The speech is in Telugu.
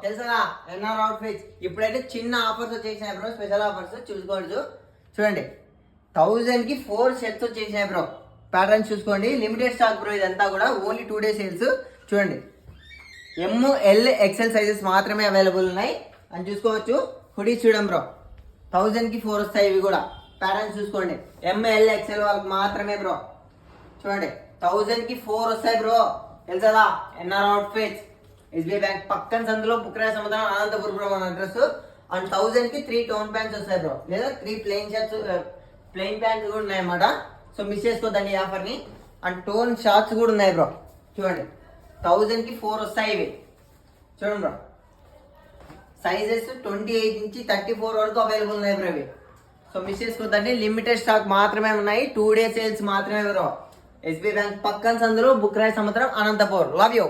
తెలుసా ఎన్ఆర్ అవుట్ఫిట్స్ ఇప్పుడైతే చిన్న ఆఫర్స్ వచ్చేసినాయి బ్రో, స్పెషల్ ఆఫర్స్ చూసుకోవచ్చు. చూడండి 1000 కి 4 సెట్స్ వచ్చేసినాయి బ్రో. ప్యాటర్న్స్ చూసుకోండి, లిమిటెడ్ స్టాక్ బ్రో, ఇదంతా కూడా ఓన్లీ 2 days సేల్స్. చూడండి ML XL సైజెస్ మాత్రమే అవైలబుల్ ఉన్నాయి అని చూసుకోవచ్చు. హుడీస్ చూడండి బ్రో, 1000 కి 4 వస్తాయి. ఇవి కూడా ప్యాటర్న్స్ చూసుకోండి, ML XL వాళ్ళకి మాత్రమే బ్రో. చూడండి 1000 కి 4 వస్తాయి బ్రో, తెలుసా ఎన్ఆర్ అవుట్ఫిట్స్, SBI బ్యాంక్ పక్కన సందులో బుక్రాయ సముద్రం అనంతపురం బ్రో మన అడ్రస్. అండ్ 1000 కి 3 టోన్ ప్యాంట్స్ వస్తాయి బ్రో, లేదా 3 ప్లెయిన్ షర్ట్స్, ప్లెయిన్ ప్యాంట్స్ కూడా ఉన్నాయి అన్నమాట. సో మిస్ చేసుకోవద్దండి ఈ ఆఫర్ ని. అండ్ టోన్ షార్ట్స్ కూడా ఉన్నాయి బ్రో. చూడండి 1000 కి 4 వస్తాయి ఇవి. చూడండి బ్రో, సైజెస్ 28 నుంచి 34 వరకు అవైలబుల్ ఉన్నాయి బ్రో ఇవి. సో మిస్ చేసుకోవద్దండి, లిమిటెడ్ స్టాక్ మాత్రమే ఉన్నాయి, 2 days సేల్స్ మాత్రమే బ్రో. SBI బ్యాంక్ పక్కన సందులో బుక్రాయ సముద్రం అనంతపూర్. Love you.